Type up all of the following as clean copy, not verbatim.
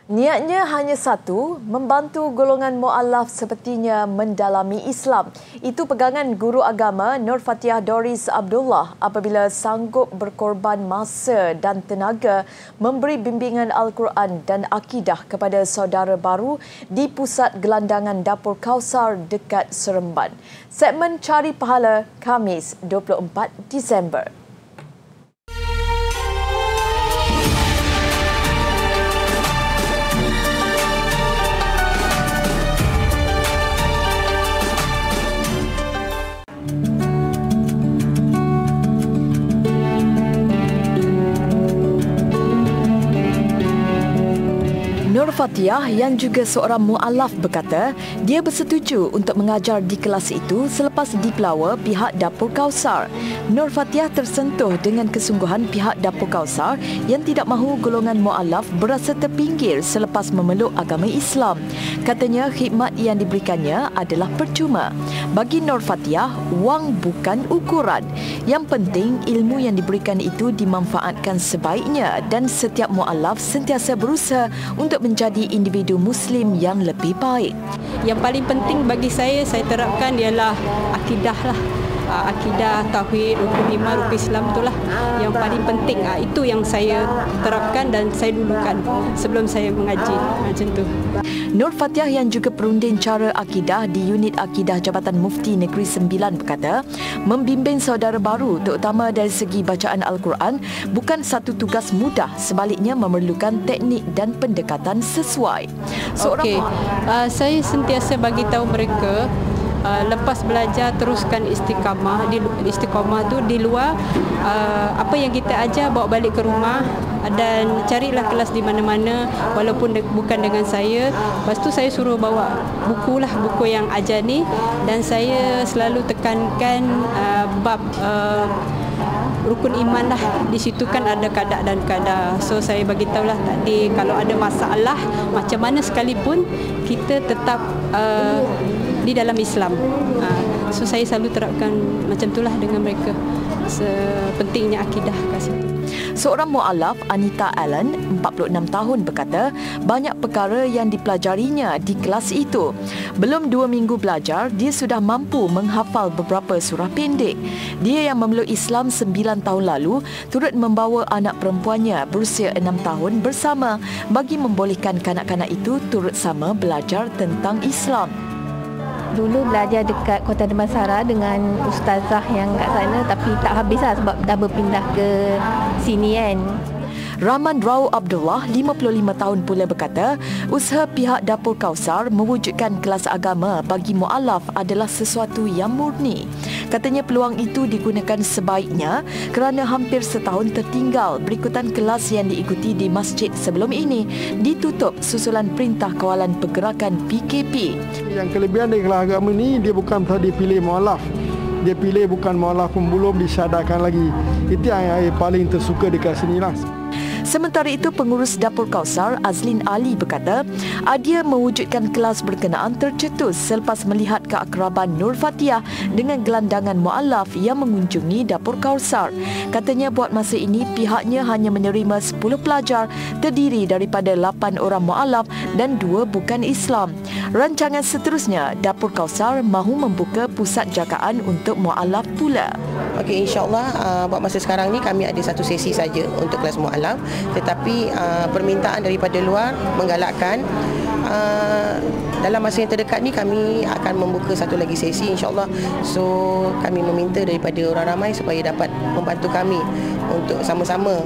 Niatnya hanya satu, membantu golongan mu'alaf sepertinya mendalami Islam. Itu pegangan guru agama Nur Fatiah Doris Abdullah apabila sanggup berkorban masa dan tenaga memberi bimbingan Al-Quran dan akidah kepada saudara baru di Pusat Gelandangan Dapur Kausar dekat Seremban. Segmen Cari Pahala, Khamis 24 Disember. Nur Fatiah yang juga seorang mu'alaf berkata dia bersetuju untuk mengajar di kelas itu selepas dipelawa pihak Dapur Kausar. Nur Fatiah tersentuh dengan kesungguhan pihak Dapur Kausar yang tidak mahu golongan mu'alaf berasa terpinggir selepas memeluk agama Islam. Katanya khidmat yang diberikannya adalah percuma. Bagi Nur Fatiah, wang bukan ukuran. Yang penting ilmu yang diberikan itu dimanfaatkan sebaiknya dan setiap mu'alaf sentiasa berusaha untuk menjadi individu Muslim yang lebih baik. Yang paling penting bagi saya terapkan ialah akidah lah. Akidah, tauhid, rukun iman, rukun Islam itulah yang paling penting. Itu yang saya terapkan dan saya dulukan sebelum saya mengaji. Macam tu. Nur Fatiah yang juga perunding cara akidah di Unit Akidah Jabatan Mufti Negeri Sembilan berkata, membimbing saudara baru terutama dari segi bacaan Al-Quran bukan satu tugas mudah, sebaliknya memerlukan teknik dan pendekatan sesuai. Saya sentiasa bagi tahu mereka lepas belajar teruskan istiqamah. Istiqamah tu di luar apa yang kita ajar bawa balik ke rumah dan carilah kelas di mana-mana walaupun bukan dengan saya. Lepas tu saya suruh bawa buku yang ajar ni dan saya selalu tekankan bab rukun iman lah. Di situ kan ada qada dan qadar. So saya bagi tahulah tadi kalau ada masalah macam mana sekalipun kita tetap di dalam Islam. So saya selalu terapkan macam itulah dengan mereka. Sepentingnya akidah kat situ. Seorang mu'alaf, Anita Allen, 46 tahun berkata banyak perkara yang dipelajarinya di kelas itu. Belum 2 minggu belajar, dia sudah mampu menghafal beberapa surah pendek. Dia yang memeluk Islam 9 tahun lalu turut membawa anak perempuannya berusia 6 tahun bersama bagi membolehkan kanak-kanak itu turut sama belajar tentang Islam. Dulu belajar dekat Kota Damansara dengan ustazah yang kat sana tapi tak habislah sebab dah berpindah ke sini kan. Rahman Rao Abdullah, 55 tahun pula berkata, usaha pihak Dapur Kausar mewujudkan kelas agama bagi mu'alaf adalah sesuatu yang murni. Katanya peluang itu digunakan sebaiknya kerana hampir setahun tertinggal berikutan kelas yang diikuti di masjid sebelum ini ditutup susulan Perintah Kawalan Pergerakan PKP. Yang kelebihan dari kelas agama ni dia bukan tadi pilih mu'alaf. Dia pilih bukan mu'alaf pun belum disyadarkan lagi. Itu yang saya paling tersuka dekat sini lah. Sementara itu, pengurus Dapur Kausar Azlin Ali berkata, dia mewujudkan kelas berkenaan tercetus selepas melihat keakraban Nur Fatiah dengan gelandangan mu'alaf yang mengunjungi Dapur Kausar. Katanya buat masa ini pihaknya hanya menerima 10 pelajar terdiri daripada 8 orang mu'alaf dan 2 bukan Islam. Rancangan seterusnya, Dapur Kausar mahu membuka pusat jagaan untuk mu'alaf pula. Okey, insyaAllah buat masa sekarang ni kami ada satu sesi saja untuk kelas mu'alaf. Tetapi permintaan daripada luar menggalakkan dalam masa yang terdekat ni kami akan membuka satu lagi sesi insyaAllah. So kami meminta daripada orang ramai supaya dapat membantu kami untuk sama-sama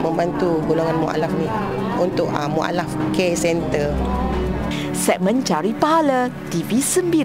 membantu golongan mu'alaf ni untuk mu'alaf care center. Segmen Cari Pahala, TV9.